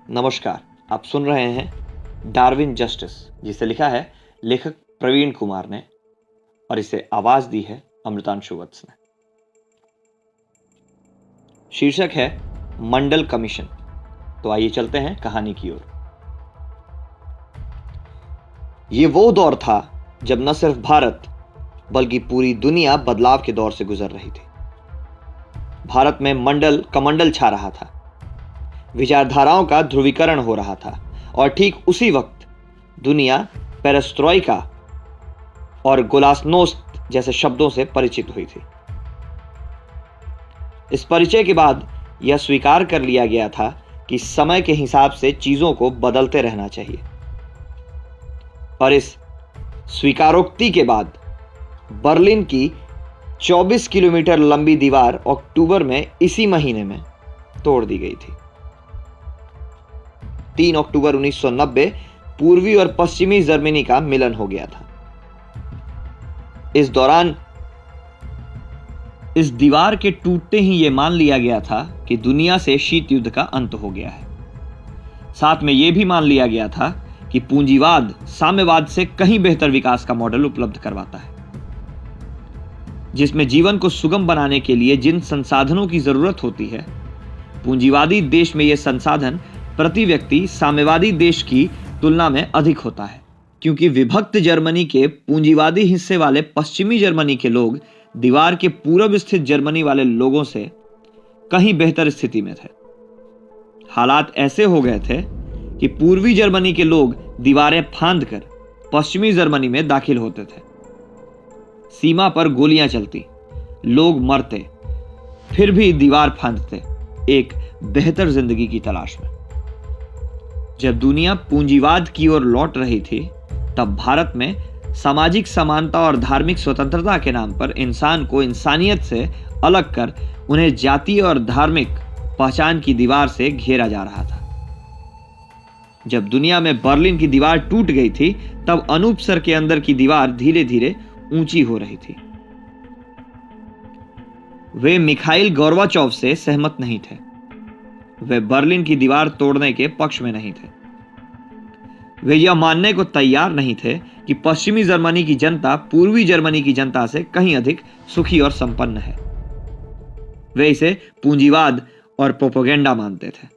नमस्कार, आप सुन रहे हैं डार्विन जस्टिस, जिसे लिखा है लेखक प्रवीण कुमार ने और इसे आवाज दी है अमृतांशु वत्स ने। शीर्षक है मंडल कमीशन। तो आइए चलते हैं कहानी की ओर। ये वो दौर था जब न सिर्फ भारत बल्कि पूरी दुनिया बदलाव के दौर से गुजर रही थी। भारत में मंडल कमंडल छा रहा था, विचारधाराओं का ध्रुवीकरण हो रहा था और ठीक उसी वक्त दुनिया पेरेस्ट्रोइका और गोलास्नोस्त जैसे शब्दों से परिचित हुई थी। इस परिचय के बाद यह स्वीकार कर लिया गया था कि समय के हिसाब से चीजों को बदलते रहना चाहिए। और इस स्वीकारोक्ति के बाद बर्लिन की 24 किलोमीटर लंबी दीवार अक्टूबर में इसी महीने में तोड़ दी गई थी। 3 अक्टूबर 1990 पूर्वी और पश्चिमी जर्मनी का मिलन हो गया था। इस दौरान इस दीवार के टूटते ही यह मान लिया गया था कि दुनिया से शीत युद्ध का अंत हो गया है। साथ में यह भी मान लिया गया था कि पूंजीवाद साम्यवाद से कहीं बेहतर विकास का मॉडल उपलब्ध करवाता है, जिसमें जीवन को सुगम बनाने के लिए जिन संसाधनों की जरूरत होती है, पूंजीवादी देश में यह संसाधन प्रति व्यक्ति साम्यवादी देश की तुलना में अधिक होता है, क्योंकि विभक्त जर्मनी के पूंजीवादी हिस्से वाले पश्चिमी जर्मनी के लोग दीवार के पूर्व स्थित जर्मनी वाले लोगों से कहीं बेहतर स्थिति में थे। हालात ऐसे हो गए थे कि पूर्वी जर्मनी के लोग दीवारें फांद कर पश्चिमी जर्मनी में दाखिल होते थे। सीमा पर गोलियां चलती, लोग मरते, फिर भी दीवार फांदते एक बेहतर जिंदगी की तलाश में। जब दुनिया पूंजीवाद की ओर लौट रही थी, तब भारत में सामाजिक समानता और धार्मिक स्वतंत्रता के नाम पर इंसान को इंसानियत से अलग कर उन्हें जातीय और धार्मिक पहचान की दीवार से घेरा जा रहा था। जब दुनिया में बर्लिन की दीवार टूट गई थी, तब अनूपसर के अंदर की दीवार धीरे धीरे ऊंची हो रही थी। वे मिखाइल गोर्बाचोव से सहमत नहीं थे। वे बर्लिन की दीवार तोड़ने के पक्ष में नहीं थे। वे यह मानने को तैयार नहीं थे कि पश्चिमी जर्मनी की जनता पूर्वी जर्मनी की जनता से कहीं अधिक सुखी और संपन्न है। वे इसे पूंजीवाद और प्रोपेगेंडा मानते थे।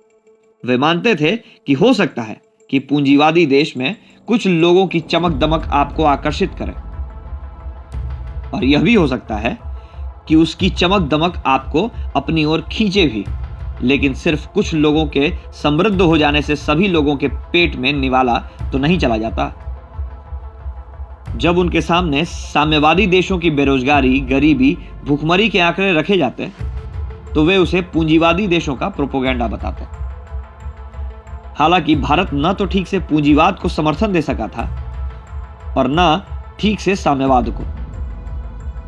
वे मानते थे कि हो सकता है कि पूंजीवादी देश में कुछ लोगों की चमक दमक आपको आकर्षित करे, और यह भी हो सकता है कि उसकी चमक दमक आपको अपनी ओर खींचे भी, लेकिन सिर्फ कुछ लोगों के समृद्ध हो जाने से सभी लोगों के पेट में निवाला तो नहीं चला जाता। जब उनके सामने साम्यवादी देशों की बेरोजगारी, गरीबी, भूखमरी के आंकड़े रखे जाते, तो वे उसे पूंजीवादी देशों का प्रोपेगेंडा बताते। हालांकि भारत न तो ठीक से पूंजीवाद को समर्थन दे सका था और न ठीक से साम्यवाद को।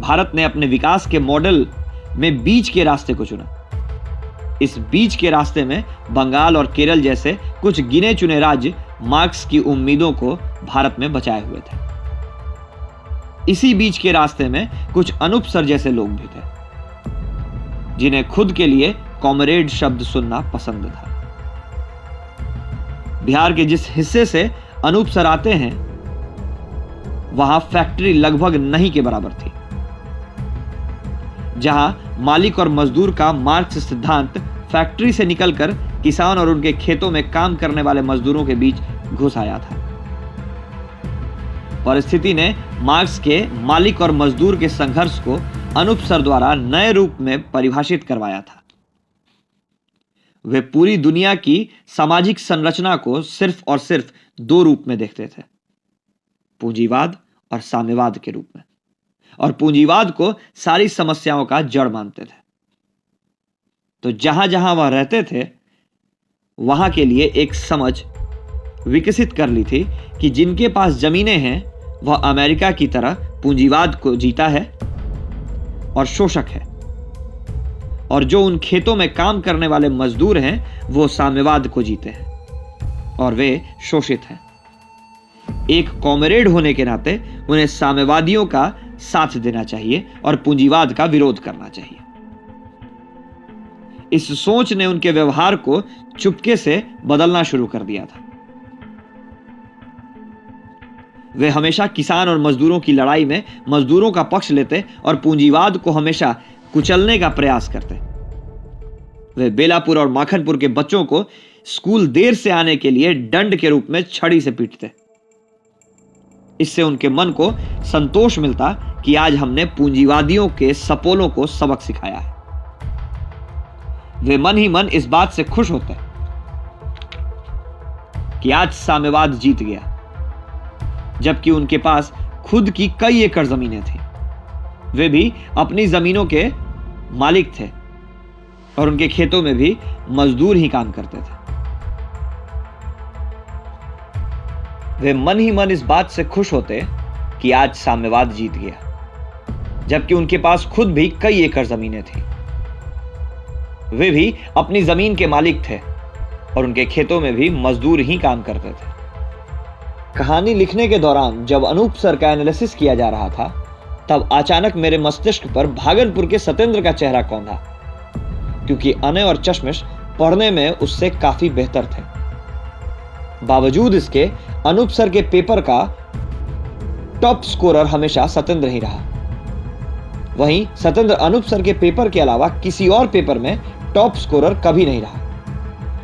भारत ने अपने विकास के मॉडल में बीच के रास्ते को चुना। इस बीच के रास्ते में बंगाल और केरल जैसे कुछ गिने चुने राज्य मार्क्स की उम्मीदों को भारत में बचाए हुए थे। इसी बीच के रास्ते में कुछ अनूपसर जैसे लोग भी थे, जिन्हें खुद के लिए कॉमरेड शब्द सुनना पसंद था। बिहार के जिस हिस्से से अनूपसर आते हैं, वहां फैक्ट्री लगभग नहीं के बराबर थी। जहां मालिक और मजदूर का मार्क्स सिद्धांत फैक्ट्री से निकलकर किसान और उनके खेतों में काम करने वाले मजदूरों के बीच घुस आया था। परिस्थिति ने मार्क्स के मालिक और मजदूर के संघर्ष को अनूपसर द्वारा नए रूप में परिभाषित करवाया था। वे पूरी दुनिया की सामाजिक संरचना को सिर्फ और सिर्फ दो रूप में देखते थे, पूंजीवाद और साम्यवाद के रूप में, और पूंजीवाद को सारी समस्याओं का जड़ मानते थे। तो जहां जहां वह रहते थे, वहां के लिए एक समझ विकसित कर ली थी कि जिनके पास जमीनें हैं, वह अमेरिका की तरह पूंजीवाद को जीता है और शोषक है, और जो उन खेतों में काम करने वाले मजदूर हैं, वो साम्यवाद को जीते हैं और वे शोषित हैं। एक कॉमरेड होने के नाते उन्हें साम्यवादियों का साथ देना चाहिए और पूंजीवाद का विरोध करना चाहिए। इस सोच ने उनके व्यवहार को चुपके से बदलना शुरू कर दिया था। वे हमेशा किसान और मजदूरों की लड़ाई में मजदूरों का पक्ष लेते और पूंजीवाद को हमेशा कुचलने का प्रयास करते। वे बेलापुर और माखनपुर के बच्चों को स्कूल देर से आने के लिए दंड के रूप में छड़ी से पीटते। इससे उनके मन को संतोष मिलता कि आज हमने पूंजीवादियों के सपोलों को सबक सिखाया है। वे मन ही मन इस बात से खुश होते कि आज साम्यवाद जीत गया, जबकि उनके पास खुद की कई एकड़ जमीनें थी। वे भी अपनी जमीनों के मालिक थे और उनके खेतों में भी मजदूर ही काम करते थे। वे मन ही मन इस बात से खुश होते कि आज साम्यवाद जीत गया, जबकि उनके पास खुद भी कई एकड़ जमीनें थी। वे भी अपनी जमीन के मालिक थे और उनके खेतों में भी मजदूर ही काम करते थे। कहानी लिखने के दौरान जब अनूप सर का एनालिसिस किया जा रहा था, तब अचानक मेरे मस्तिष्क पर भागलपुर के सत्येंद्र का चेहरा कौंधा, क्योंकि अनय और चश्मिश पढ़ने में उससे काफी बेहतर थे। बावजूद इसके अनूप सर के पेपर का टॉप स्कोरर हमेशा सत्येंद्र ही रहा। वहीं सत्येंद्र अनूप सर के पेपर के अलावा किसी और पेपर में टॉप स्कोरर कभी नहीं रहा।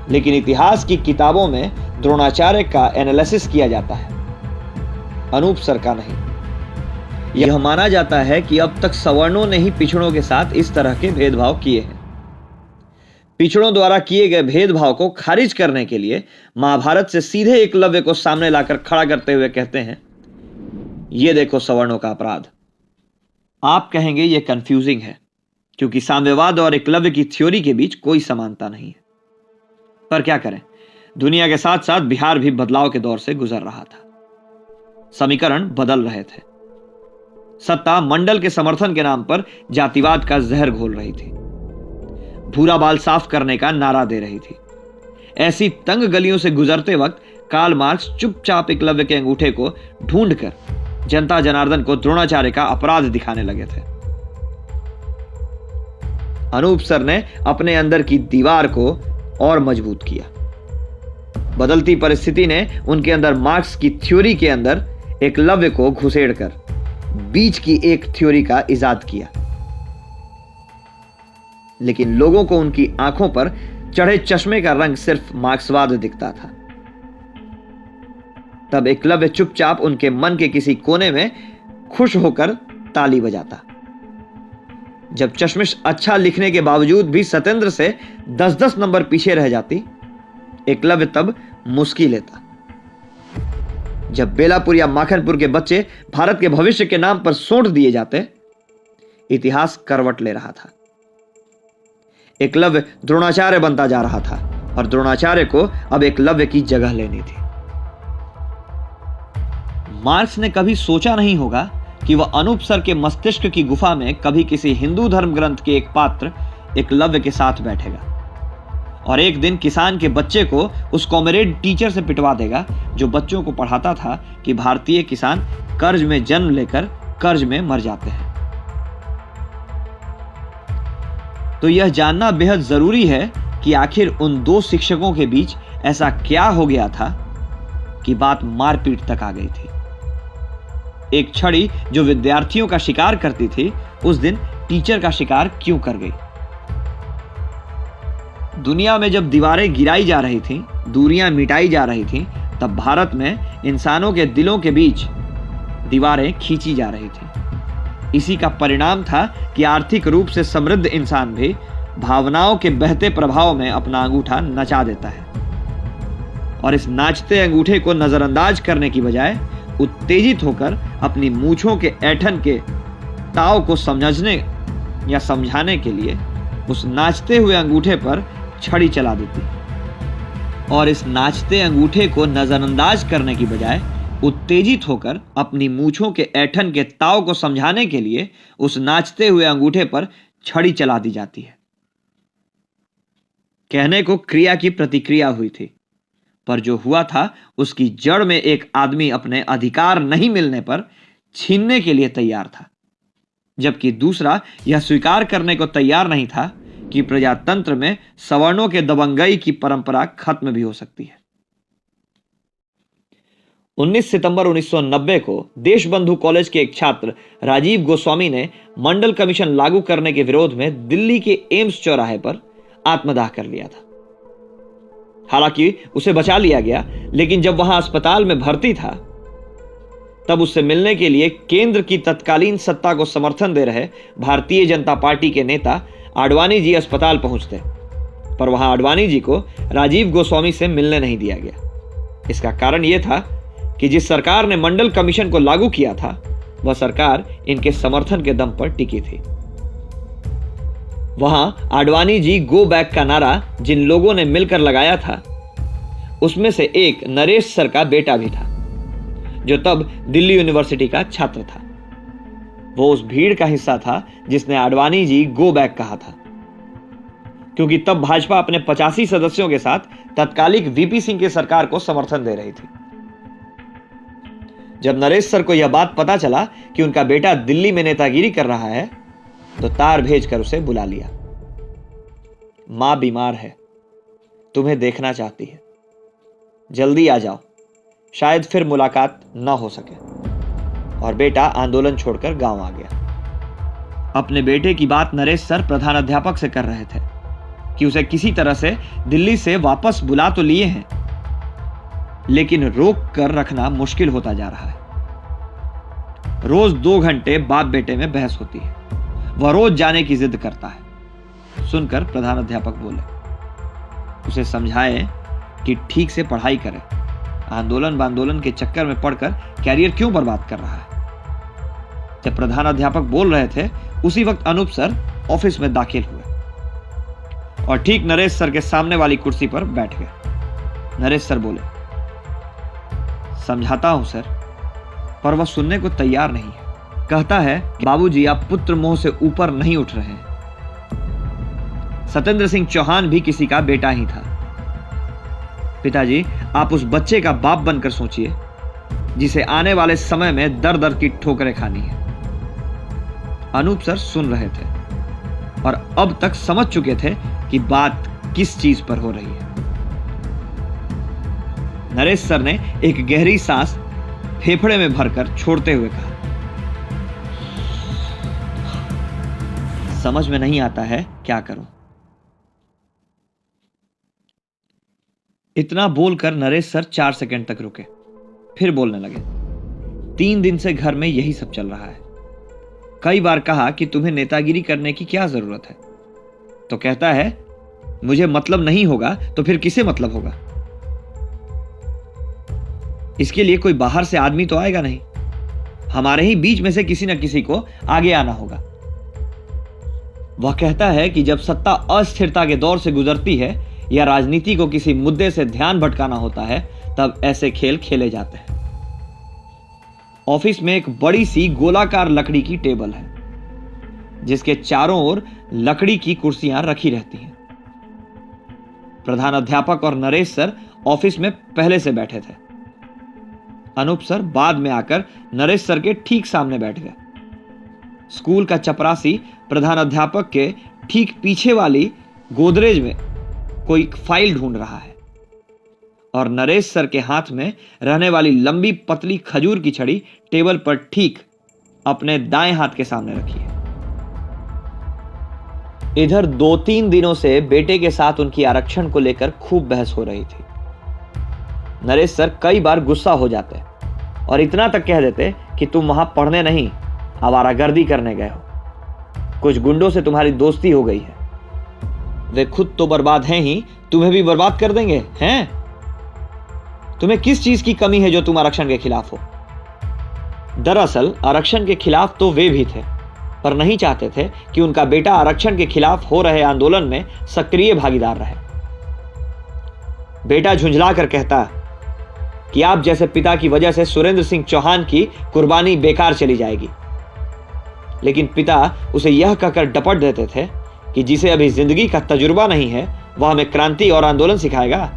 लेकिन इतिहास की किताबों में द्रोणाचार्य का एनालिसिस किया जाता है, अनूप सर का नहीं। यह माना जाता है कि अब तक सवर्णों ने ही पिछड़ों के साथ इस तरह के भेदभाव किए हैं। पिछड़ों द्वारा किए गए भेदभाव को खारिज करने के लिए महाभारत से सीधे एकलव्य को सामने लाकर खड़ा करते हुए कहते हैं, यह देखो सवर्णों का अपराध। आप कहेंगे यह कंफ्यूजिंग है, क्योंकि साम्यवाद और एकलव्य की थ्योरी के बीच कोई समानता नहीं है। पर क्या करें, दुनिया के साथ साथ बिहार भी बदलाव के दौर से गुजर रहा था। समीकरण बदल रहे थे। सत्ता मंडल के समर्थन के नाम पर जातिवाद का जहर घोल रही थी, भूरा बाल साफ करने का नारा दे रही थी। ऐसी तंग गलियों से गुजरते वक्त कार्ल मार्क्स चुपचाप एकलव्य के अंगूठे को ढूंढकर जनता जनार्दन को द्रोणाचार्य का अपराध दिखाने लगे थे। अनूप सर ने अपने अंदर की दीवार को और मजबूत किया। बदलती परिस्थिति ने उनके अंदर मार्क्स की थ्योरी के अंदर एकलव्य को घुसेड़कर बीच की एक थ्योरी का इजाद किया। लेकिन लोगों को उनकी आंखों पर चढ़े चश्मे का रंग सिर्फ मार्क्सवाद दिखता था। तब एकलव्य चुपचाप उनके मन के किसी कोने में खुश होकर ताली बजाता। जब चश्मिश अच्छा लिखने के बावजूद भी सत्येंद्र से 10-10 नंबर पीछे रह जाती, एकलव्य तब मुस्की लेता। जब बेलापुर या माखनपुर के बच्चे भारत के भविष्य के नाम पर सौंट दिए जाते, इतिहास करवट ले रहा था। एकलव्य द्रोणाचार्य बनता जा रहा था और द्रोणाचार्य को अब एकलव्य की जगह लेनी थी। मार्क्स ने कभी सोचा नहीं होगा कि वह अनूप सर के मस्तिष्क की गुफा में कभी किसी हिंदू धर्म ग्रंथ के एक पात्र एकलव्य के साथ बैठेगा और एक दिन किसान के बच्चे को उस कॉमरेड टीचर से पिटवा देगा जो बच्चों को पढ़ाता था कि भारतीय किसान कर्ज में जन्म लेकर कर्ज में मर जाते हैं। तो यह जानना बेहद जरूरी है कि आखिर उन दो शिक्षकों के बीच ऐसा क्या हो गया था कि बात मारपीट तक आ गई थी। एक छड़ी जो विद्यार्थियों का शिकार करती थी, उस दिन टीचर का शिकार क्यों कर गई? दुनिया में जब दीवारें गिराई जा रही थीं, दूरियां मिटाई जा रही थीं, तब भारत में इंसानों के दिलों के बीच दीवारें खींची जा रही थीं। इसी का परिणाम था कि आर्थिक रूप से समृद्ध इंसान भी भावनाओं के बहते प्रभाव में अपना अंगूठा नचा देता है और इस नाचते अंगूठे को नजरअंदाज करने की बजाय उत्तेजित होकर अपनी मूंछों के ऐंठन के ताव को समझने या समझाने के लिए उस नाचते हुए अंगूठे पर छड़ी चला देती और इस नाचते अंगूठे को नजरअंदाज करने की बजाय उत्तेजित होकर अपनी मूंछों के ऐंठन के ताव को समझाने के लिए उस नाचते हुए अंगूठे पर छड़ी चला दी जाती है। कहने को क्रिया की प्रतिक्रिया हुई थी, पर जो हुआ था उसकी जड़ में एक आदमी अपने अधिकार नहीं मिलने पर छीनने के लिए तैयार था, जबकि दूसरा यह स्वीकार करने को तैयार नहीं था कि प्रजातंत्र में सवर्णों के दबंगई की परंपरा खत्म भी हो सकती है। 19 सितंबर 1990 को देशबंधु कॉलेज के एक छात्र राजीव गोस्वामी ने मंडल कमीशन लागू करने के विरोध में दिल्ली के एम्स चौराहे पर आत्मदाह कर लिया था। हालांकि उसे बचा लिया गया, लेकिन जब वहां अस्पताल में भर्ती था तब उससे मिलने के लिए केंद्र की तत्कालीन सत्ता को समर्थन दे रहे भारतीय जनता पार्टी के नेता आडवाणी जी अस्पताल पहुंचते, पर वहां आडवाणी जी को राजीव गोस्वामी से मिलने नहीं दिया गया। इसका कारण यह था कि जिस सरकार ने मंडल कमीशन को लागू किया था वह सरकार इनके समर्थन के दम पर टिकी थी। वहां आडवाणी जी गो बैक का नारा जिन लोगों ने मिलकर लगाया था उसमें से एक नरेश सर का बेटा भी था, जो तब दिल्ली यूनिवर्सिटी का छात्र था। वो उस भीड़ का हिस्सा था जिसने आडवाणी जी गो बैक कहा था, क्योंकि तब भाजपा अपने 85 सदस्यों के साथ तत्कालिक वीपी सिंह की सरकार को समर्थन दे रही थी। जब नरेश सर को यह बात पता चला कि उनका बेटा दिल्ली में नेतागिरी कर रहा है तो तार भेजकर उसे बुला लिया। मां बीमार है, तुम्हें देखना चाहती है, जल्दी आ जाओ, शायद फिर मुलाकात न हो सके। और बेटा आंदोलन छोड़कर गांव आ गया। अपने बेटे की बात नरेश सर प्रधान अध्यापक से कर रहे थे कि उसे किसी तरह से दिल्ली से वापस बुला तो लिए हैं, लेकिन रोक कर रखना मुश्किल होता जा रहा है। रोज 2 घंटे बाप बेटे में बहस होती है। वह रोज जाने की जिद करता है। सुनकर प्रधान अध्यापक बोले, उसे समझाएं कि ठीक से पढ़ाई करे, आंदोलन के चक्कर में पड़कर कैरियर क्यों बर्बाद कर रहा है। जब प्रधान अध्यापक बोल रहे थे उसी वक्त अनूप सर ऑफिस में दाखिल हुए और ठीक नरेश सर के सामने वाली कुर्सी पर बैठ गए। नरेश सर बोले, समझाता हूं सर, पर वह सुनने को तैयार नहीं है। कहता है कि बाबूजी आप पुत्र मोह से ऊपर नहीं उठ रहे हैं। सत्येंद्र सिंह चौहान भी किसी का बेटा ही था। पिताजी आप उस बच्चे का बाप बनकर सोचिए जिसे आने वाले समय में दर दर की ठोकरें खानी है। अनूप सर सुन रहे थे और अब तक समझ चुके थे कि बात किस चीज पर हो रही है। नरेश सर ने एक गहरी सांस फेफड़े में भरकर छोड़ते हुए कहा, समझ में नहीं आता है क्या करूं। इतना बोलकर नरेश सर 4 सेकंड तक रुके, फिर बोलने लगे, 3 दिन से घर में यही सब चल रहा है। कई बार कहा कि तुम्हें नेतागिरी करने की क्या जरूरत है, तो कहता है मुझे मतलब नहीं होगा तो फिर किसे मतलब होगा। इसके लिए कोई बाहर से आदमी तो आएगा नहीं, हमारे ही बीच में से किसी न किसी को आगे आना होगा। वह कहता है कि जब सत्ता अस्थिरता के दौर से गुजरती है या राजनीति को किसी मुद्दे से ध्यान भटकाना होता है तब ऐसे खेल खेले जाते हैं। ऑफिस में एक बड़ी सी गोलाकार लकड़ी की टेबल है जिसके चारों ओर लकड़ी की कुर्सियां रखी रहती हैं। प्रधान अध्यापक और नरेश सर ऑफिस में पहले से बैठे थे। अनूप सर बाद में आकर नरेश सर के ठीक सामने बैठ गए। स्कूल का चपरासी प्रधान अध्यापक के ठीक पीछे वाली गोदरेज में कोई फाइल ढूंढ रहा है और नरेश सर के हाथ में रहने वाली लंबी पतली खजूर की छड़ी टेबल पर ठीक अपने दाएं हाथ के सामने रखी है। इधर 2-3 दिनों से बेटे के साथ उनकी आरक्षण को लेकर खूब बहस हो रही थी। नरेश सर कई बार गुस्सा हो जाते और इतना तक कह देते कि तुम वहां पढ़ने नहीं, आवारागर्दी करने गए हो। कुछ गुंडों से तुम्हारी दोस्ती हो गई है। वे खुद तो बर्बाद हैं ही, तुम्हें भी बर्बाद कर देंगे हैं? तुम्हें किस चीज की कमी है जो तुम आरक्षण के खिलाफ हो? दरअसल आरक्षण के खिलाफ तो वे भी थे, पर नहीं चाहते थे कि उनका बेटा आरक्षण के खिलाफ हो रहे आंदोलन में सक्रिय भागीदार रहे। बेटा झुंझला कर कहता कि आप जैसे पिता की वजह से सुरेंद्र सिंह चौहान की कुर्बानी बेकार चली जाएगी, लेकिन पिता उसे यह कहकर डपट देते थे कि जिसे अभी जिंदगी का तजुर्बा नहीं है वह हमें क्रांति और आंदोलन सिखाएगा।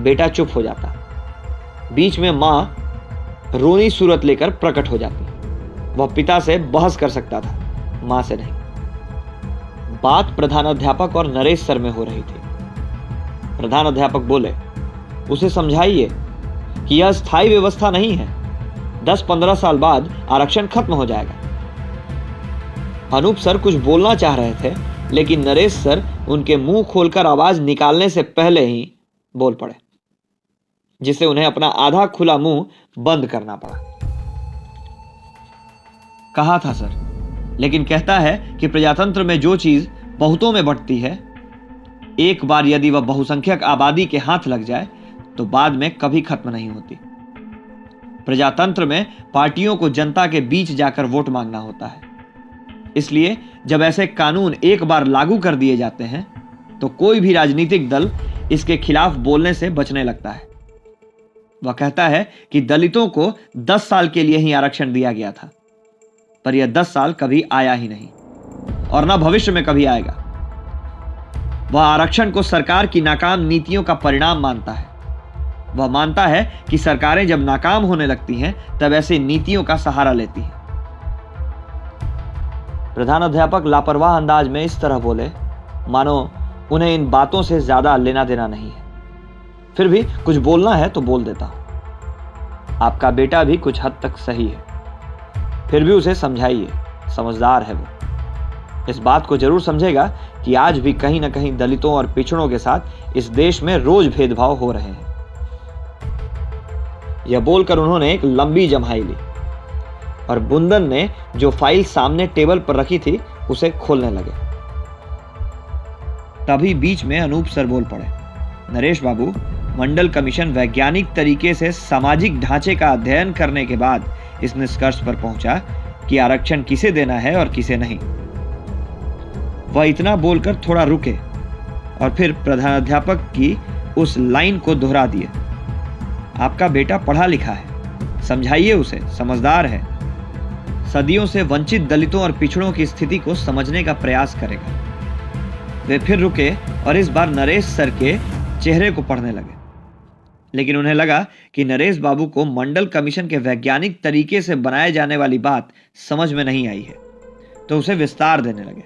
बेटा चुप हो जाता। बीच में मां रोनी सूरत लेकर प्रकट हो जाती। वह पिता से बहस कर सकता था, मां से नहीं। बात प्रधानाध्यापक और नरेश सर में हो रही थी। प्रधानाध्यापक बोले, उसे समझाइए कि यह स्थायी व्यवस्था नहीं है, 10-15 साल बाद आरक्षण खत्म हो जाएगा। अनूप सर कुछ बोलना चाह रहे थे, लेकिन नरेश सर उनके मुंह खोलकर आवाज निकालने से पहले ही बोल पड़े, जिससे उन्हें अपना आधा खुला मुंह बंद करना पड़ा। कहा था सर, लेकिन कहता है कि प्रजातंत्र में जो चीज बहुतों में बंटती है, एक बार यदि वह बहुसंख्यक आबादी के हाथ लग जाए तो बाद में कभी खत्म नहीं होती। प्रजातंत्र में पार्टियों को जनता के बीच जाकर वोट मांगना होता है। इसलिए जब ऐसे कानून एक बार लागू कर दिए जाते हैं तो कोई भी राजनीतिक दल इसके खिलाफ बोलने से बचने लगता है। वह कहता है कि दलितों को 10 साल के लिए ही आरक्षण दिया गया था, पर यह 10 साल कभी आया ही नहीं और ना भविष्य में कभी आएगा। वह आरक्षण को सरकार की नाकाम नीतियों का परिणाम मानता है। वह मानता है कि सरकारें जब नाकाम होने लगती हैं तब ऐसी नीतियों का सहारा लेती हैं। प्रधानाध्यापक लापरवाह अंदाज में इस तरह बोले मानो उन्हें इन बातों से ज्यादा लेना देना नहीं है। फिर भी कुछ बोलना है तो बोल देता हूं। आपका बेटा भी कुछ हद तक सही है, फिर भी उसे समझाइए, समझदार है वो। इस बात को जरूर समझेगा कि आज भी कहीं ना कहीं दलितों और पिछड़ों के साथ इस देश में रोज भेदभाव हो रहे हैं। यह बोलकर उन्होंने एक लंबी जम्हाई ली और बुंदन ने जो फाइल सामने टेबल पर रखी थी उसे खोलने लगे। तभी बीच में अनूप सर बोल पड़े, नरेश बाबू, मंडल कमीशन वैज्ञानिक तरीके से सामाजिक ढांचे का अध्ययन करने के बाद इस निष्कर्ष पर पहुंचा कि आरक्षण किसे देना है और किसे नहीं। वह इतना बोलकर थोड़ा रुके और फिर प्रधानाध्यापक की उस लाइन को दोहरा दिए, आपका बेटा पढ़ा लिखा है, समझाइए उसे, समझदार है, सदियों से वंचित दलितों और पिछड़ों की स्थिति को समझने का प्रयास करेगा। वे फिर रुके और इस बार नरेश सर के चेहरे को पढ़ने लगे, लेकिन उन्हें लगा कि नरेश बाबू को मंडल कमीशन के वैज्ञानिक तरीके से बनाए जाने वाली बात समझ में नहीं आई है, तो उसे विस्तार देने लगे।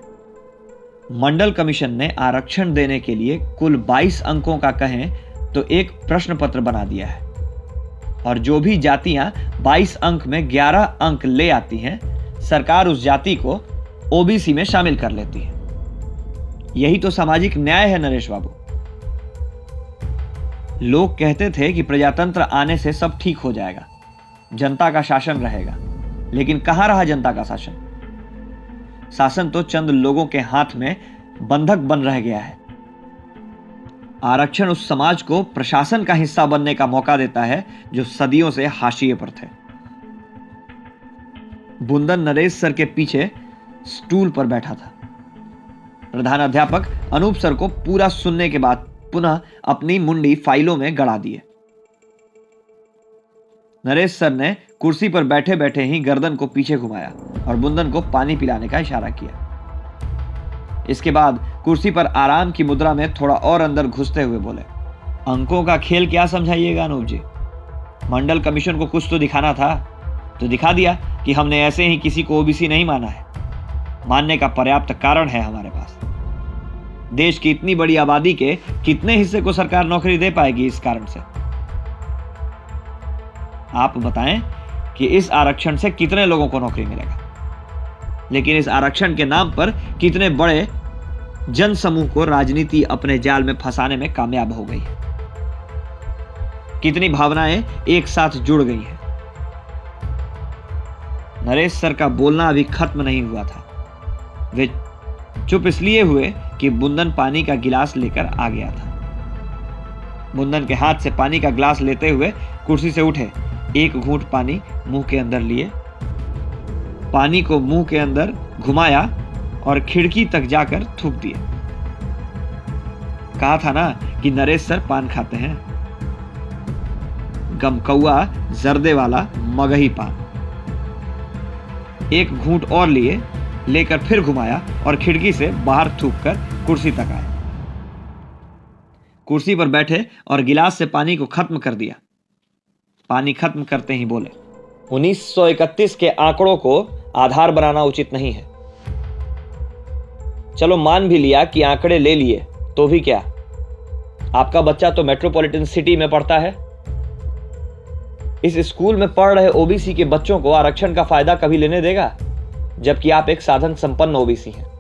मंडल कमीशन ने आरक्षण देने के लिए कुल 22 अंकों का कहें तो एक प्रश्न पत्र बना दिया है और जो भी जातियां 22 अंक में 11 अंक ले आती हैं, सरकार उस जाति को ओबीसी में शामिल कर लेती है। यही तो सामाजिक न्याय है नरेश बाबू। लोग कहते थे कि प्रजातंत्र आने से सब ठीक हो जाएगा, जनता का शासन रहेगा, लेकिन कहां रहा जनता का शासन? शासन तो चंद लोगों के हाथ में बंधक बन रह गया है। आरक्षण उस समाज को प्रशासन का हिस्सा बनने का मौका देता है जो सदियों से हाशिए पर थे। बुंदन नरेश सर के पीछे स्टूल पर बैठा था। प्रधानाध्यापक अनूप सर को पूरा सुनने के बाद पुनः अपनी मुंडी फाइलों में गड़ा दिए। नरेश सर ने कुर्सी पर बैठे बैठे ही गर्दन को पीछे घुमाया और बुंदन को पानी पिलाने का इशारा किया। इसके बाद कुर्सी पर आराम की मुद्रा में थोड़ा और अंदर घुसते हुए बोले, अंकों का खेल क्या समझाइएगा अनूप जी? मंडल कमीशन को कुछ तो दिखाना था, तो दिखा दिया कि हमने ऐसे ही किसी को ओबीसी नहीं माना है। मानने का पर्याप्त कारण है हमारे पास। देश की इतनी बड़ी आबादी के कितने हिस्से को सरकार नौकरी दे पाएगी इस कारण से? आप बताएं कि इस आरक्षण से कितने लोगों को नौकरी मिलेगा, लेकिन इस आरक्षण के नाम पर कितने बड़े जनसमूह को राजनीति अपने जाल में फंसाने में कामयाब हो गई है। कितनी भावनाएं एक साथ जुड़ गई हैं। नरेश सर का बोलना अभी खत्म नहीं हुआ था। वे चुप इसलिए हुए कि बुंदन पानी का गिलास लेकर आ गया था। बुंदन के हाथ से पानी का गिलास लेते हुए कुर्सी से उठे, एक घूंट पानी मुंह के अंदर लिए, पानी को मुंह के अंदर घुमाया और खिड़की तक जाकर थूक दिए। कहा था ना कि नरेश सर पान खाते हैं, गमकौआ जर्दे वाला मगही पान। एक घूंट और लिए, लेकर फिर घुमाया और खिड़की से बाहर थूककर कुर्सी तक आए। कुर्सी पर बैठे और गिलास से पानी को खत्म कर दिया। पानी खत्म करते ही बोले, 1931 के आंकड़ों को आधार बनाना उचित नहीं है। चलो मान भी लिया कि आंकड़े ले लिए, तो भी क्या, आपका बच्चा तो मेट्रोपॉलिटन सिटी में पढ़ता है। इस स्कूल में पढ़ रहे ओबीसी के बच्चों को आरक्षण का फायदा कभी लेने देगा, जबकि आप एक साधन संपन्न ओबीसी हैं।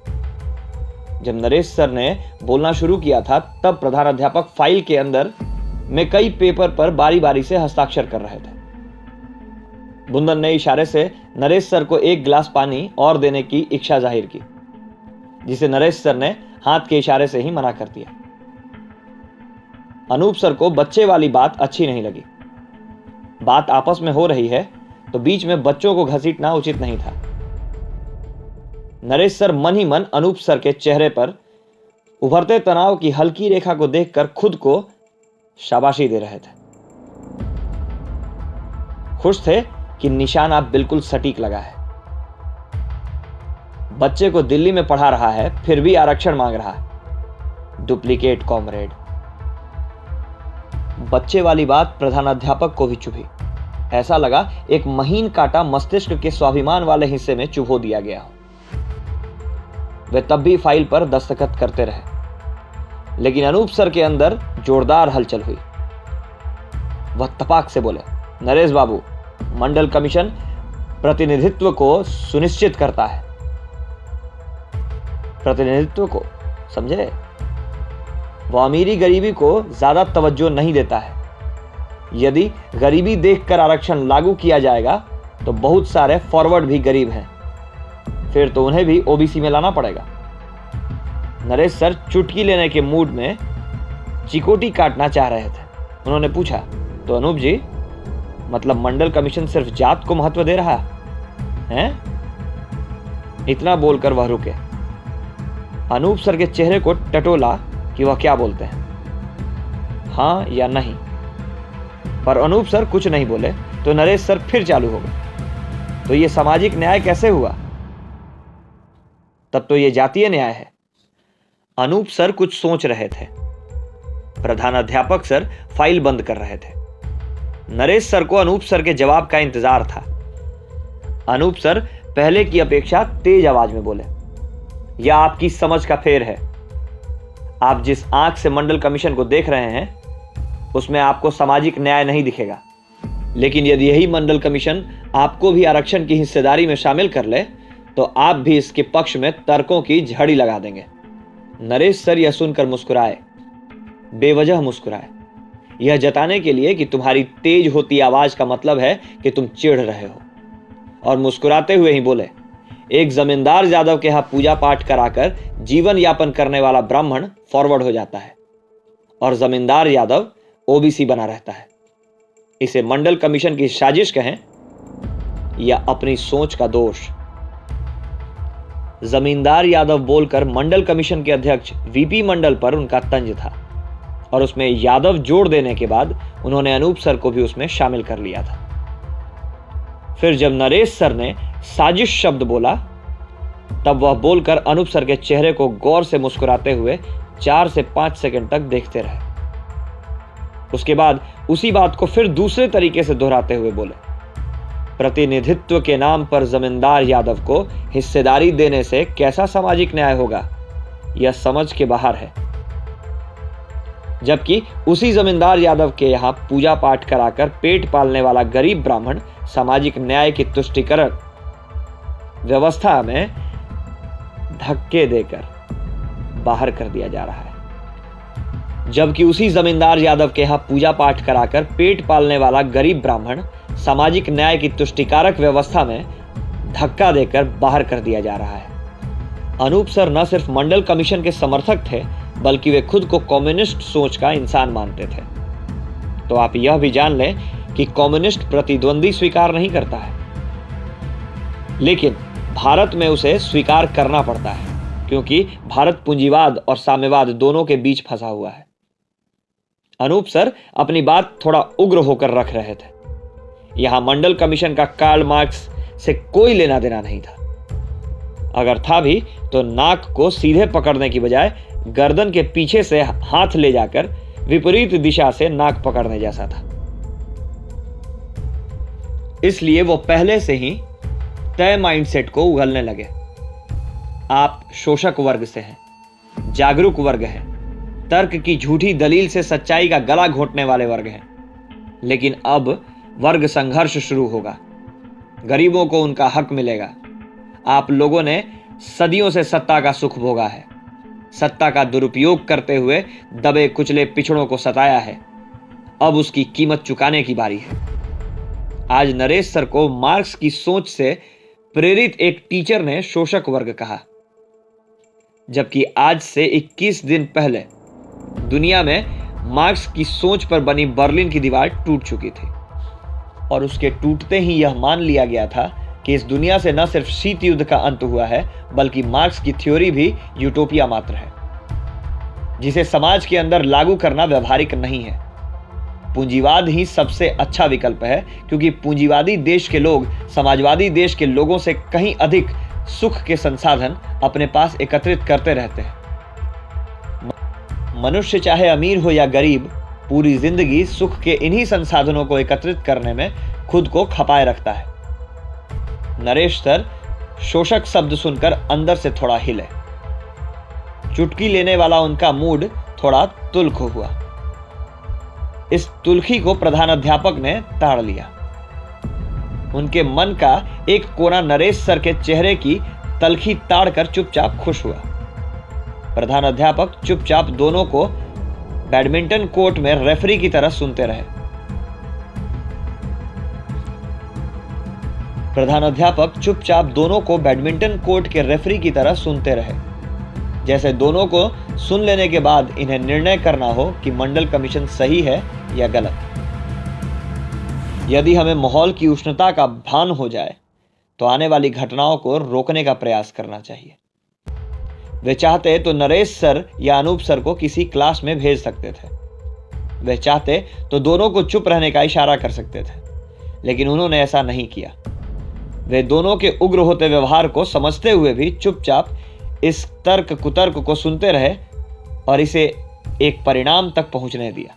जब नरेश सर ने बोलना शुरू किया था, तब प्रधानाध्यापक फाइल के अंदर में कई पेपर पर बारी बारी से हस्ताक्षर कर रहे थे। बुंदन ने इशारे से नरेश सर को एक गिलास पानी और देने की इच्छा जाहिर की, जिसे नरेश सर ने हाथ के इशारे से ही मना कर दिया। अनूप सर को बच्चे वाली बात अच्छी नहीं लगी। बात आपस में हो रही है तो बीच में बच्चों को घसीटना उचित नहीं था। नरेश सर मन ही मन अनूप सर के चेहरे पर उभरते तनाव की हल्की रेखा को देखकर खुद को शाबाशी दे रहे थे। खुश थे कि निशान आप बिल्कुल सटीक लगा है। बच्चे को दिल्ली में पढ़ा रहा है, फिर भी आरक्षण मांग रहा है। Duplicate comrade. बच्चे वाली बात प्रधानाध्यापक को भी चुभी। ऐसा लगा एक महीन कांटा मस्तिष्क के स्वाभिमान वाले हिस्से में चुभो दिया गया हो। वे तब भी फाइल पर दस्तखत करते रहे, लेकिन अनूप सर के अंदर जोरदार हलचल हुई। वह तपाक से बोले, नरेश बाबू, मंडल कमीशन प्रतिनिधित्व को सुनिश्चित करता है। प्रतिनिधित्व को समझे? वह अमीरी गरीबी को ज्यादा तवज्जो नहीं देता है। यदि गरीबी देखकर आरक्षण लागू किया जाएगा तो बहुत सारे फॉरवर्ड भी गरीब हैं, फिर तो उन्हें भी ओबीसी में लाना पड़ेगा। नरेश सर चुटकी लेने के मूड में चिकोटी काटना चाह रहे थे। उन्होंने पूछा, तो अनूप जी, मतलब मंडल कमीशन सिर्फ जात को महत्व दे रहा है? इतना बोलकर वह रुके। अनूप सर के चेहरे को टटोला कि वह क्या बोलते हैं, हां या नहीं। पर अनूप सर कुछ नहीं बोले तो नरेश सर फिर चालू हो गए, तो यह सामाजिक न्याय कैसे हुआ? तब तो यह जातीय न्याय है। अनूप सर कुछ सोच रहे थे। प्रधानाध्यापक सर फाइल बंद कर रहे थे। नरेश सर को अनूप सर के जवाब का इंतजार था। अनूप सर पहले की अपेक्षा तेज आवाज में बोले, यह आपकी समझ का फेर है। आप जिस आंख से मंडल कमीशन को देख रहे हैं उसमें आपको सामाजिक न्याय नहीं दिखेगा, लेकिन यदि यही मंडल कमीशन आपको भी आरक्षण की हिस्सेदारी में शामिल कर ले तो आप भी इसके पक्ष में तर्कों की झड़ी लगा देंगे। नरेश सर यह सुनकर मुस्कुराए, बेवजह मुस्कुराए, यह जताने के लिए कि तुम्हारी तेज होती आवाज का मतलब है कि तुम चिढ़ रहे हो। और मुस्कुराते हुए ही बोले, एक जमींदार यादव के यहां पूजा पाठ कराकर जीवन यापन करने वाला ब्राह्मण फॉरवर्ड हो जाता है और जमींदार यादव ओबीसी बना रहता है। इसे मंडल कमीशन की साजिश कहें या अपनी सोच का दोष। जमींदार यादव बोलकर मंडल कमीशन के अध्यक्ष वीपी मंडल पर उनका तंज था, और उसमें यादव जोड़ देने के बाद उन्होंने अनूप सर को भी उसमें शामिल कर लिया था। फिर जब नरेश सर ने साजिश शब्द बोला, तब वह बोलकर अनूप सर के चेहरे को गौर से मुस्कुराते हुए 4 से 5 सेकंड तक देखते रहे। उसके बाद उसी बात को फिर दूसरे तरीके से दोहराते हुए बोले, प्रतिनिधित्व के नाम पर जमींदार यादव को हिस्सेदारी देने से कैसा सामाजिक न्याय होगा, यह समझ के बाहर है। जबकि उसी जमींदार यादव के यहां पूजा पाठ कराकर पेट पालने वाला गरीब ब्राह्मण सामाजिक न्याय की तुष्टिकरण व्यवस्था में धक्के देकर बाहर कर दिया जा रहा है। जबकि उसी जमींदार यादव के यहां पूजा पाठ कराकर पेट पालने वाला गरीब ब्राह्मण सामाजिक न्याय की तुष्टिकारक व्यवस्था में धक्का देकर बाहर कर दिया जा रहा है। अनूप सर न सिर्फ मंडल कमीशन के समर्थक थे, बल्कि वे खुद को कम्युनिस्ट सोच का इंसान मानते थे। तो आप यह भी जान लें कि कम्युनिस्ट प्रतिद्वंदी स्वीकार नहीं करता है, लेकिन भारत में उसे स्वीकार करना पड़ता है, क्योंकि भारत पूंजीवाद और साम्यवाद दोनों के बीच फंसा हुआ है। अनूप सर अपनी बात थोड़ा उग्र होकर रख रहे थे। यहां मंडल कमीशन का कार्ल मार्क्स से कोई लेना देना नहीं था। अगर था भी तो नाक को सीधे पकड़ने की बजाय गर्दन के पीछे से हाथ ले जाकर विपरीत दिशा से नाक पकड़ने जैसा था। इसलिए वो पहले से ही तय माइंडसेट को उगलने लगे। आप शोषक वर्ग से हैं, जागरूक वर्ग हैं, तर्क की झूठी दलील से सच्चाई का गला घोंटने वाले वर्ग हैं। लेकिन अब वर्ग संघर्ष शुरू होगा। गरीबों को उनका हक मिलेगा। आप लोगों ने सदियों से सत्ता का सुख भोगा है, सत्ता का दुरुपयोग करते हुए दबे कुचले पिछड़ों को सताया है। अब उसकी कीमत चुकाने की बारी है। आज नरेश सर को मार्क्स की सोच से प्रेरित एक टीचर ने शोषक वर्ग कहा, जबकि आज से 21 दिन पहले दुनिया में मार्क्स की सोच पर बनी बर्लिन की दीवार टूट चुकी थी और उसके टूटते ही यह मान लिया गया था कि इस दुनिया से न सिर्फ शीत युद्ध का अंत हुआ है, बल्कि मार्क्स की थ्योरी भी यूटोपिया मात्र है, जिसे समाज के अंदर लागू करना व्यवहारिक नहीं है। पूंजीवाद ही सबसे अच्छा विकल्प है, क्योंकि पूंजीवादी देश के लोग समाजवादी देश के लोगों से कहीं अधिक सुख के संसाधन अपने पास एकत्रित करते रहते हैं। मनुष्य चाहे अमीर हो या गरीब, पूरी जिंदगी सुख के इन्हीं संसाधनों को एकत्रित करने में खुद को खपाए रखता है। नरेश सर शोषक शब्द सुनकर अंदर से थोड़ा हिले। चुटकी लेने वाला उनका मूड थोड़ा तुल्ख हुआ। इस तुल्खी को प्रधानाध्यापक ने ताड़ लिया। उनके मन का एक कोना नरेश सर के चेहरे की तलखी ताड़ कर चुपचाप खुश हुआ। प्रधानाध्यापक चुपचाप दोनों को बैडमिंटन कोर्ट में रेफरी की तरह सुनते रहे। प्रधानाध्यापक चुपचाप दोनों को बैडमिंटन कोर्ट के रेफरी की तरह सुनते रहे, जैसे दोनों को सुन लेने के बाद इन्हें निर्णय करना हो कि मंडल कमीशन सही है या गलत। यदि हमें माहौल की उष्णता का भान हो जाए तो आने वाली घटनाओं को रोकने का प्रयास करना चाहिए। वे चाहते तो नरेश सर या अनूप सर को किसी क्लास में भेज सकते थे। वे चाहते तो दोनों को चुप रहने का इशारा कर सकते थे, लेकिन उन्होंने ऐसा नहीं किया। वे दोनों के उग्र होते व्यवहार को समझते हुए भी चुपचाप इस तर्क कुतर्क को सुनते रहे और इसे एक परिणाम तक पहुंचने दिया।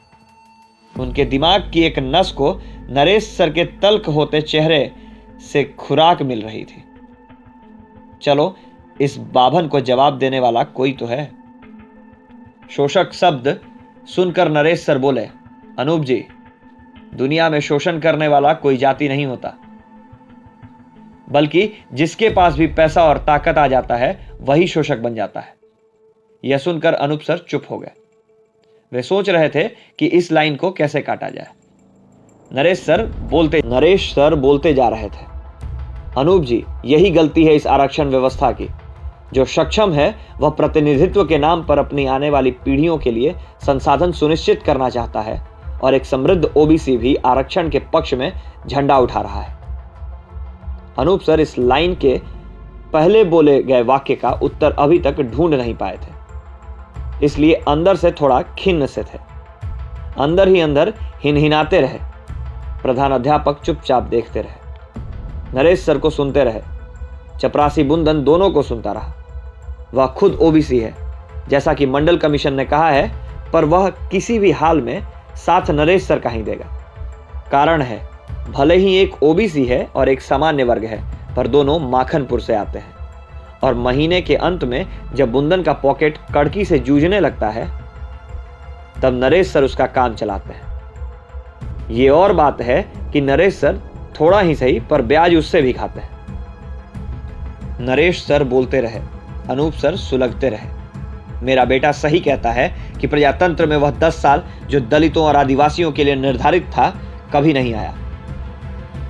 उनके दिमाग की एक नस को नरेश सर के तल्ख होते चेहरे से खुराक मिल रही थी। चलो, इस बाभन को जवाब देने वाला कोई तो है। शोषक शब्द सुनकर नरेश सर बोले, अनूप जी, दुनिया में शोषण करने वाला कोई जाति नहीं होता, बल्कि जिसके पास भी पैसा और ताकत आ जाता है वही शोषक बन जाता है। यह सुनकर अनूप सर चुप हो गए। वे सोच रहे थे कि इस लाइन को कैसे काटा जाए। नरेश सर बोलते जा रहे थे, अनूप जी, यही गलती है इस आरक्षण व्यवस्था की। जो सक्षम है वह प्रतिनिधित्व के नाम पर अपनी आने वाली पीढ़ियों के लिए संसाधन सुनिश्चित करना चाहता है, और एक समृद्ध ओबीसी भी आरक्षण के पक्ष में झंडा उठा रहा है। अनूप सर इस लाइन के पहले बोले गए वाक्य का उत्तर अभी तक ढूंढ नहीं पाए थे, इसलिए अंदर से थोड़ा खिन्न से थे। अंदर ही अंदर हिनहिनाते रहे। प्रधानाध्यापक चुपचाप देखते रहे, नरेश सर को सुनते रहे। चपरासी बुंदन दोनों को सुनता रहा। वह खुद ओबीसी है, जैसा कि मंडल कमीशन ने कहा है, पर वह किसी भी हाल में साथ नरेश सर का ही देगा। कारण है, भले ही एक ओबीसी है और एक सामान्य वर्ग है, पर दोनों माखनपुर से आते हैं, और महीने के अंत में जब बुंदन का पॉकेट कड़की से जूझने लगता है, तब नरेश सर उसका काम चलाते हैं। ये और बात है कि नरेश सर थोड़ा ही सही, पर ब्याज उससे भी खाते हैं। नरेश सर बोलते रहे, अनूप सर सुलगते रहे। मेरा बेटा सही कहता है कि प्रजातंत्र में वह 10 साल जो दलितों और आदिवासियों के लिए निर्धारित था, कभी नहीं आया,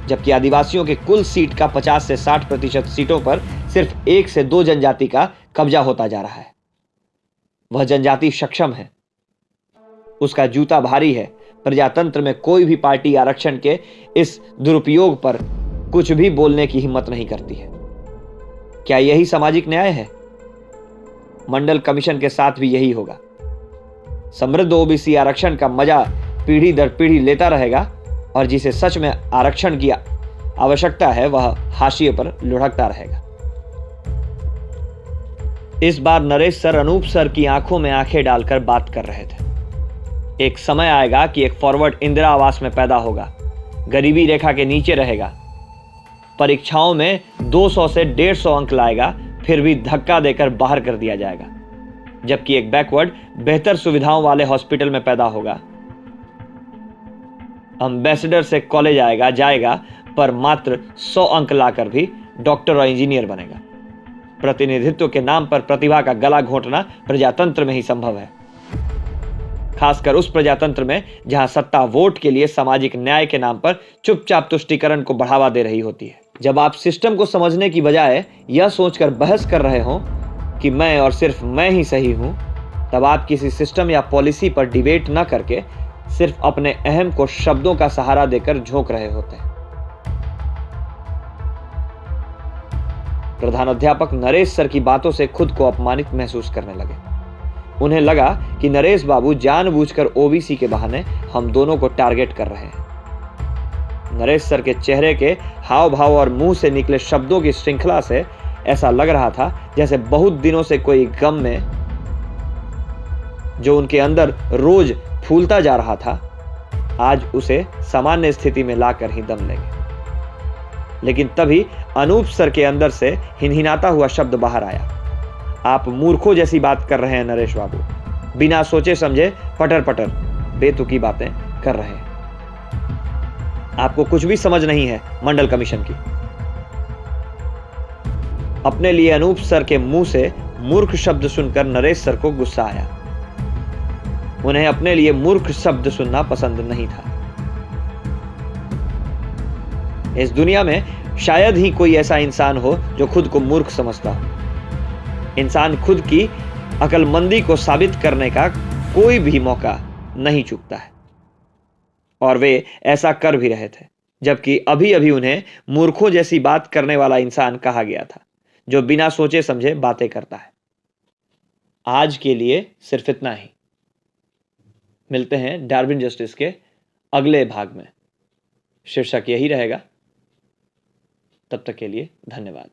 जबकि आदिवासियों के कुल सीट का 50 से 60% सीटों पर सिर्फ 1 से 2 जनजाति का कब्जा होता जा रहा है। वह जनजाति सक्षम है, उसका जूता भारी है। प्रजातंत्र में कोई भी पार्टी आरक्षण के इस दुरुपयोग पर कुछ भी बोलने की हिम्मत नहीं करती है। क्या यही सामाजिक न्याय है? मंडल कमीशन के साथ भी यही होगा। समृद्ध ओबीसी आरक्षण का मजा पीढ़ी दर पीढ़ी लेता रहेगा, और जिसे सच में आरक्षण की आवश्यकता है वह हाशिए पर लुढ़कता रहेगा। इस बार नरेश सर अनूप सर की आंखों में आंखें डालकर बात कर रहे थे। एक समय आएगा कि एक फॉरवर्ड इंदिरा आवास में पैदा होगा, गरीबी रेखा के नीचे रहेगा, परीक्षाओं में 200 से 150 अंक लाएगा, फिर भी धक्का देकर बाहर कर दिया जाएगा, जबकि एक बैकवर्ड बेहतर सुविधाओं वाले हॉस्पिटल में पैदा होगा। एम्बेसडर से कॉलेज जाएगा पर मात्र 100 अंक लाकर भी डॉक्टर और इंजीनियर बनेगा। प्रतिनिधित्व के नाम पर प्रतिभा का गला घोंटना प्रजातंत्र में ही संभव है, खासकर उस प्रजातंत्र में जहां सत्ता वोट के लिए सामाजिक न्याय के नाम पर चुपचाप तुष्टीकरण को बढ़ावा दे रही होती है। जब आप सिस्टम को समझने की बजाय यह सोचकर बहस कर रहे हो कि मैं और सिर्फ मैं ही सही हूं, तब आप किसी सिस्टम या पॉलिसी पर डिबेट न करके सिर्फ अपने अहम को शब्दों का सहारा देकर झोंक रहे होते हैं। प्रधानाध्यापक नरेश सर की बातों से खुद को अपमानित महसूस करने लगे। उन्हें लगा कि नरेश बाबू जानबूझकर ओबीसी के बहाने हम दोनों को टारगेट कर रहे हैं। नरेश सर के चेहरे के हाव भाव और मुंह से निकले शब्दों की श्रृंखला से ऐसा लग रहा था जैसे बहुत दिनों से कोई गम में जो उनके अंदर रोज फूलता जा रहा था, आज उसे सामान्य स्थिति में लाकर ही दम लेंगे। लेकिन तभी अनूप सर के अंदर से हिनहिनाता हुआ शब्द बाहर आया, आप मूर्खों जैसी बात कर रहे हैं नरेश बाबू, बिना सोचे समझे पटर पटर बेतुकी बातें कर रहे हैं। आपको कुछ भी समझ नहीं है मंडल कमीशन की। अपने लिए अनूप सर के मुंह से मूर्ख शब्द सुनकर नरेश सर को गुस्सा आया। उन्हें अपने लिए मूर्ख शब्द सुनना पसंद नहीं था। इस दुनिया में शायद ही कोई ऐसा इंसान हो जो खुद को मूर्ख समझता हो। इंसान खुद की अकलमंदी को साबित करने का कोई भी मौका नहीं चूकता है, और वे ऐसा कर भी रहे थे, जबकि अभी अभी उन्हें मूर्खों जैसी बात करने वाला इंसान कहा गया था, जो बिना सोचे समझे बातें करता है। आज के लिए सिर्फ इतना ही। मिलते हैं डार्विन जस्टिस के अगले भाग में। शीर्षक यही रहेगा। तब तक के लिए धन्यवाद।